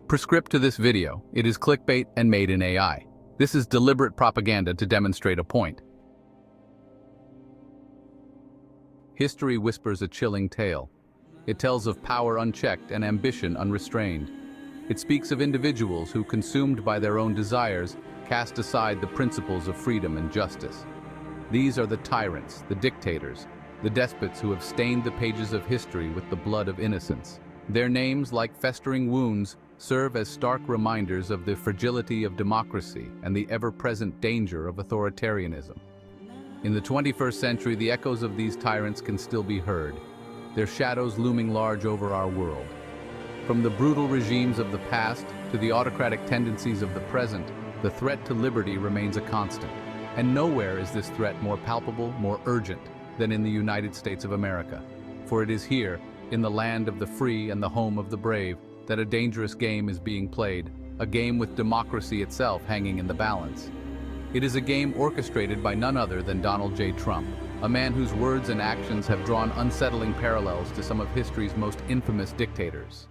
Prescript to this video, it is clickbait and made in AI. This is deliberate propaganda to demonstrate a point. History whispers a chilling tale. It tells of power unchecked and ambition unrestrained. It speaks of individuals who, consumed by their own desires, cast aside the principles of freedom and justice. These are the tyrants, the dictators, the despots who have stained the pages of history with the blood of innocence. Their names, like festering wounds, serve as stark reminders of the fragility of democracy and the ever-present danger of authoritarianism. In the 21st century, the echoes of these tyrants can still be heard, their shadows looming large over our world. From the brutal regimes of the past to the autocratic tendencies of the present, the threat to liberty remains a constant. And nowhere is this threat more palpable, more urgent, than in the United States of America. For it is here, in the land of the free and the home of the brave, that a dangerous game is being played, a game with democracy itself hanging in the balance. It is a game orchestrated by none other than Donald J. Trump, a man whose words and actions have drawn unsettling parallels to some of history's most infamous dictators.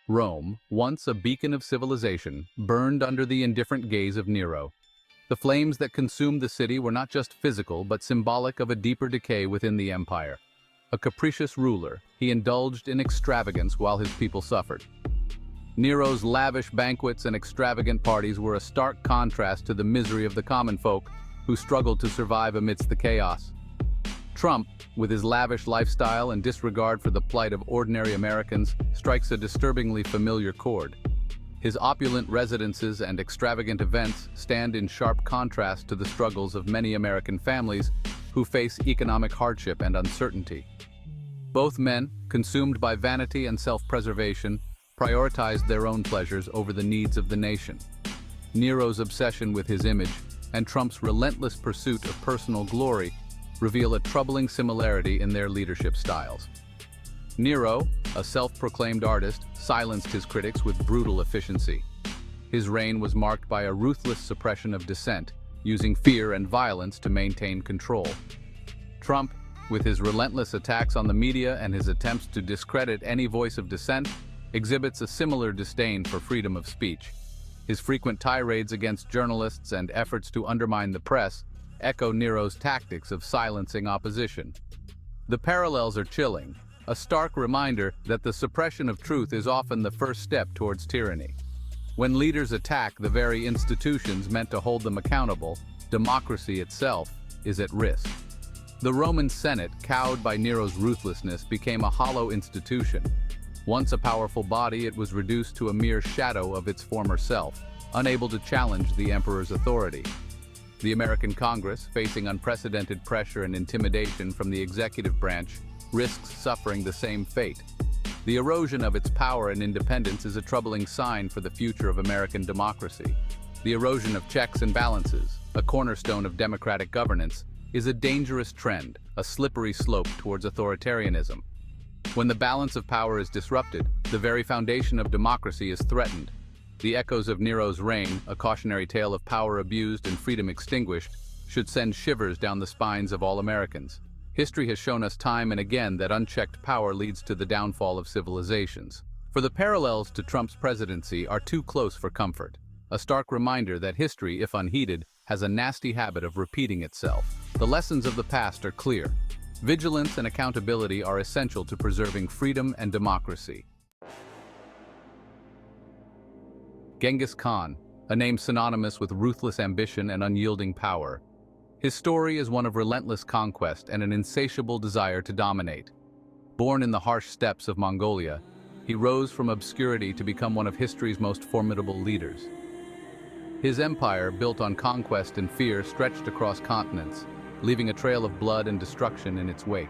Rome, once a beacon of civilization, burned under the indifferent gaze of Nero. The flames that consumed the city were not just physical, but symbolic of a deeper decay within the empire. A capricious ruler, he indulged in extravagance while his people suffered. Nero's lavish banquets and extravagant parties were a stark contrast to the misery of the common folk who struggled to survive amidst the chaos. Trump, with his lavish lifestyle and disregard for the plight of ordinary Americans, strikes a disturbingly familiar chord. His opulent residences and extravagant events stand in sharp contrast to the struggles of many American families who face economic hardship and uncertainty. Both men, consumed by vanity and self-preservation, prioritized their own pleasures over the needs of the nation. Nero's obsession with his image and Trump's relentless pursuit of personal glory reveal a troubling similarity in their leadership styles. Nero, a self-proclaimed artist, silenced his critics with brutal efficiency. His reign was marked by a ruthless suppression of dissent, using fear and violence to maintain control. Trump, with his relentless attacks on the media and his attempts to discredit any voice of dissent, exhibits a similar disdain for freedom of speech. His frequent tirades against journalists and efforts to undermine the press echo Nero's tactics of silencing opposition. The parallels are chilling, a stark reminder that the suppression of truth is often the first step towards tyranny. When leaders attack the very institutions meant to hold them accountable, democracy itself is at risk. The Roman Senate, cowed by Nero's ruthlessness, became a hollow institution. Once a powerful body, it was reduced to a mere shadow of its former self, unable to challenge the emperor's authority. The American Congress, facing unprecedented pressure and intimidation from the executive branch, risks suffering the same fate. The erosion of its power and independence is a troubling sign for the future of American democracy. The erosion of checks and balances, a cornerstone of democratic governance, is a dangerous trend, a slippery slope towards authoritarianism. When the balance of power is disrupted, the very foundation of democracy is threatened. The echoes of Nero's reign, a cautionary tale of power abused and freedom extinguished, should send shivers down the spines of all Americans. History has shown us time and again that unchecked power leads to the downfall of civilizations. For the parallels to Trump's presidency are too close for comfort. A stark reminder that history, if unheeded, has a nasty habit of repeating itself. The lessons of the past are clear. Vigilance and accountability are essential to preserving freedom and democracy. Genghis Khan, a name synonymous with ruthless ambition and unyielding power. His story is one of relentless conquest and an insatiable desire to dominate. Born in the harsh steppes of Mongolia, he rose from obscurity to become one of history's most formidable leaders. His empire, built on conquest and fear, stretched across continents, leaving a trail of blood and destruction in its wake.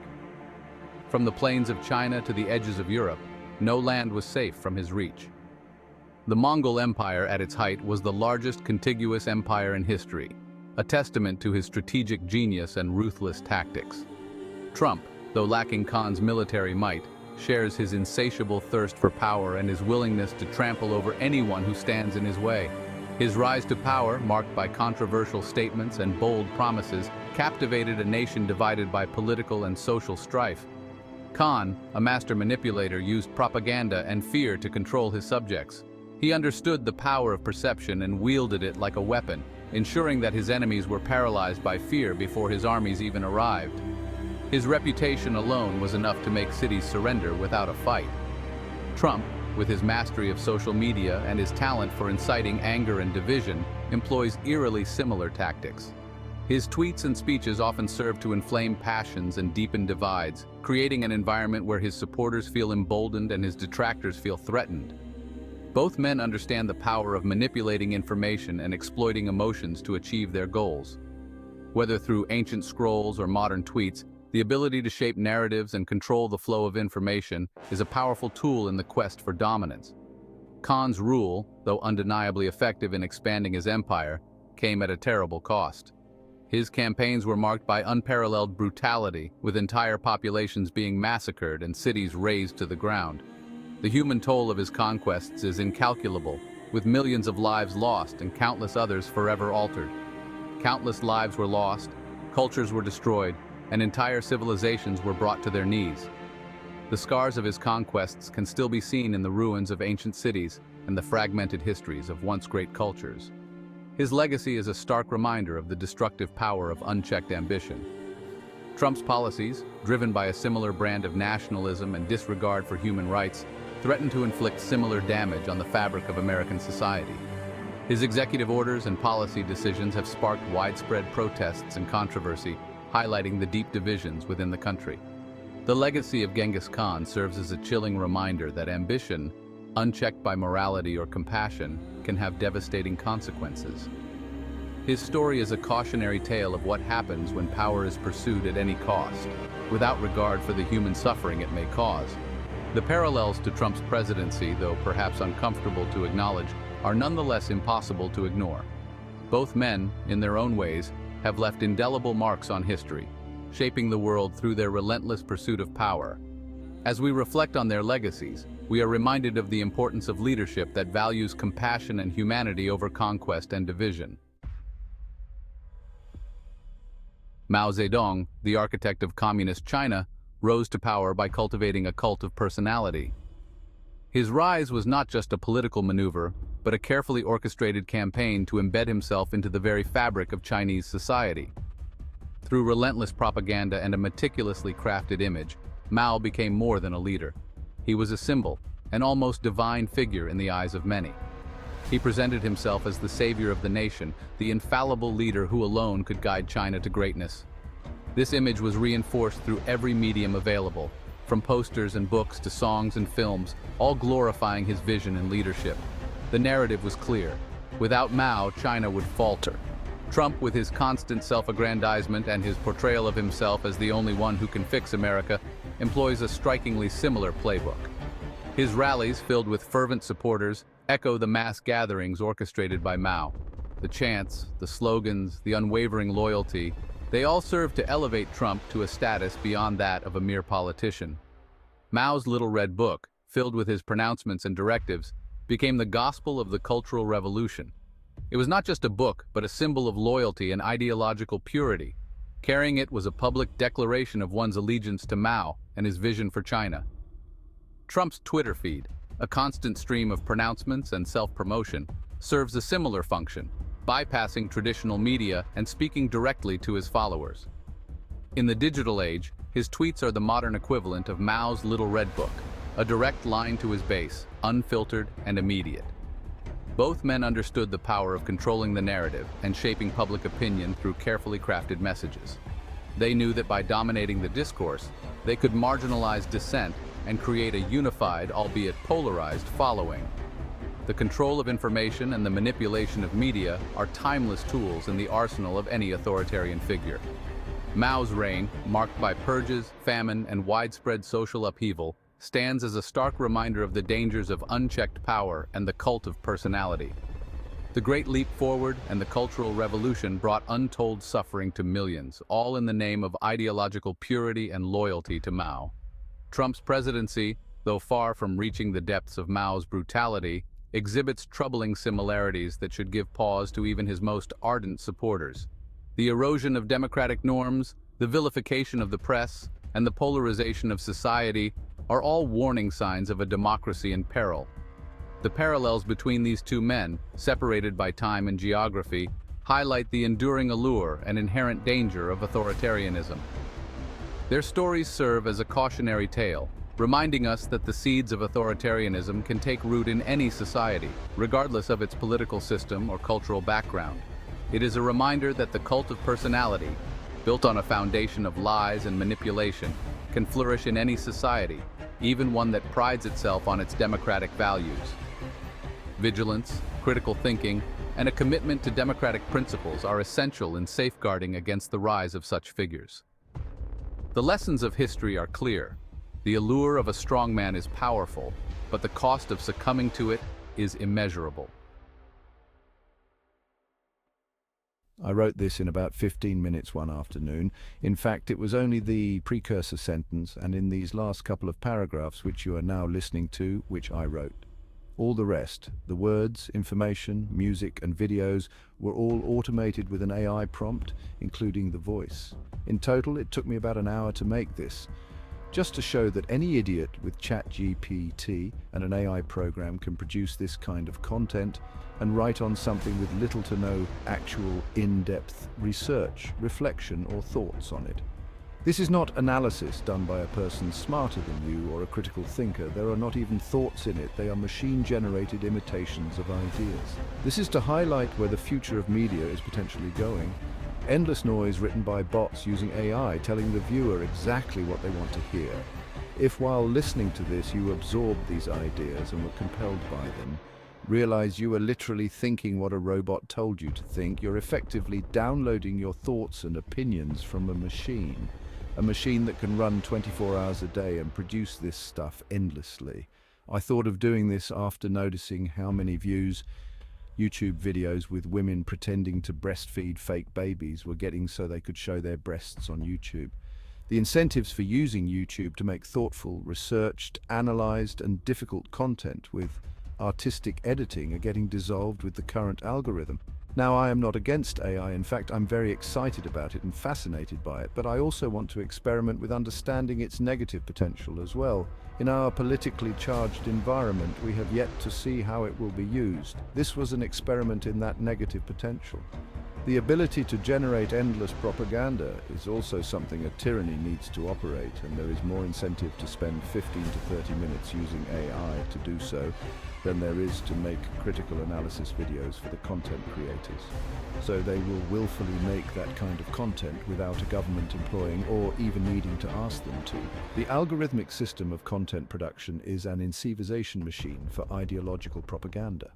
From the plains of China to the edges of Europe, no land was safe from his reach. The Mongol Empire at its height was the largest contiguous empire in history, a testament to his strategic genius and ruthless tactics. Trump, though lacking Khan's military might, shares his insatiable thirst for power and his willingness to trample over anyone who stands in his way. His rise to power, marked by controversial statements and bold promises, captivated a nation divided by political and social strife. Khan, a master manipulator, used propaganda and fear to control his subjects. He understood the power of perception and wielded it like a weapon, ensuring that his enemies were paralyzed by fear before his armies even arrived. His reputation alone was enough to make cities surrender without a fight. Trump, with his mastery of social media and his talent for inciting anger and division, employs eerily similar tactics. His tweets and speeches often serve to inflame passions and deepen divides, creating an environment where his supporters feel emboldened and his detractors feel threatened. Both men understand the power of manipulating information and exploiting emotions to achieve their goals. Whether through ancient scrolls or modern tweets, the ability to shape narratives and control the flow of information is a powerful tool in the quest for dominance. Khan's rule, though undeniably effective in expanding his empire, came at a terrible cost. His campaigns were marked by unparalleled brutality, with entire populations being massacred and cities razed to the ground. The human toll of his conquests is incalculable, with millions of lives lost and countless others forever altered. Countless lives were lost, cultures were destroyed, and entire civilizations were brought to their knees. The scars of his conquests can still be seen in the ruins of ancient cities and the fragmented histories of once great cultures. His legacy is a stark reminder of the destructive power of unchecked ambition. Trump's policies, driven by a similar brand of nationalism and disregard for human rights, threaten to inflict similar damage on the fabric of American society. His executive orders and policy decisions have sparked widespread protests and controversy, highlighting the deep divisions within the country. The legacy of Genghis Khan serves as a chilling reminder that ambition, unchecked by morality or compassion, can have devastating consequences. His story is a cautionary tale of what happens when power is pursued at any cost, without regard for the human suffering it may cause. The parallels to Trump's presidency, though perhaps uncomfortable to acknowledge, are nonetheless impossible to ignore. Both men, in their own ways, have left indelible marks on history, shaping the world through their relentless pursuit of power. As we reflect on their legacies, we are reminded of the importance of leadership that values compassion and humanity over conquest and division. Mao Zedong, the architect of communist China, rose to power by cultivating a cult of personality. His rise was not just a political maneuver, but a carefully orchestrated campaign to embed himself into the very fabric of Chinese society. Through relentless propaganda and a meticulously crafted image, Mao became more than a leader. He was a symbol, an almost divine figure in the eyes of many. He presented himself as the savior of the nation, the infallible leader who alone could guide China to greatness. This image was reinforced through every medium available, from posters and books to songs and films, all glorifying his vision and leadership. The narrative was clear. Without Mao, China would falter. Trump, with his constant self-aggrandizement and his portrayal of himself as the only one who can fix America, employs a strikingly similar playbook. His rallies, filled with fervent supporters, echo the mass gatherings orchestrated by Mao. The chants, the slogans, the unwavering loyalty, they all serve to elevate Trump to a status beyond that of a mere politician. Mao's Little Red Book, filled with his pronouncements and directives, became the gospel of the Cultural Revolution. It was not just a book, but a symbol of loyalty and ideological purity. Carrying it was a public declaration of one's allegiance to Mao and his vision for China. Trump's Twitter feed, a constant stream of pronouncements and self-promotion, serves a similar function, bypassing traditional media and speaking directly to his followers. In the digital age, his tweets are the modern equivalent of Mao's Little Red Book, a direct line to his base, unfiltered and immediate. Both men understood the power of controlling the narrative and shaping public opinion through carefully crafted messages. They knew that by dominating the discourse, they could marginalize dissent and create a unified, albeit polarized, following. The control of information and the manipulation of media are timeless tools in the arsenal of any authoritarian figure. Mao's reign, marked by purges, famine, and widespread social upheaval, stands as a stark reminder of the dangers of unchecked power and the cult of personality. The Great Leap Forward and the Cultural Revolution brought untold suffering to millions, all in the name of ideological purity and loyalty to Mao. Trump's presidency, though far from reaching the depths of Mao's brutality, exhibits troubling similarities that should give pause to even his most ardent supporters. The erosion of democratic norms, the vilification of the press, and the polarization of society are all warning signs of a democracy in peril. The parallels between these two men, separated by time and geography, highlight the enduring allure and inherent danger of authoritarianism. Their stories serve as a cautionary tale, reminding us that the seeds of authoritarianism can take root in any society, regardless of its political system or cultural background. It is a reminder that the cult of personality, built on a foundation of lies and manipulation, can flourish in any society, even one that prides itself on its democratic values. Vigilance, critical thinking, and a commitment to democratic principles are essential in safeguarding against the rise of such figures. The lessons of history are clear. The allure of a strong man is powerful, but the cost of succumbing to it is immeasurable. I wrote this in about 15 minutes one afternoon. In fact, it was only the precursor sentence and in these last couple of paragraphs which you are now listening to, which I wrote. All the rest, the words, information, music and videos, were all automated with an AI prompt, including the voice. In total, it took me about an hour to make this, just to show that any idiot with ChatGPT and an AI program can produce this kind of content and write on something with little to no actual in-depth research, reflection or thoughts on it. This is not analysis done by a person smarter than you or a critical thinker. There are not even thoughts in it. They are machine-generated imitations of ideas. This is to highlight where the future of media is potentially going. Endless noise written by bots using AI, telling the viewer exactly what they want to hear. If while listening to this you absorbed these ideas and were compelled by them, realize you are literally thinking what a robot told you to think, you're effectively downloading your thoughts and opinions from a machine that can run 24 hours a day and produce this stuff endlessly. I thought of doing this after noticing how many views YouTube videos with women pretending to breastfeed fake babies were getting so they could show their breasts on YouTube. The incentives for using YouTube to make thoughtful, researched, analyzed, and difficult content with artistic editing are getting dissolved with the current algorithm. Now, I am not against AI. In fact, I'm very excited about it and fascinated by it, but I also want to experiment with understanding its negative potential as well. In our politically charged environment, we have yet to see how it will be used. This was an experiment in that negative potential. The ability to generate endless propaganda is also something a tyranny needs to operate, and there is more incentive to spend 15 to 30 minutes using AI to do so than there is to make critical analysis videos for the content creators. So they will willfully make that kind of content without a government employing or even needing to ask them to. The algorithmic system of content production is an incentivization machine for ideological propaganda.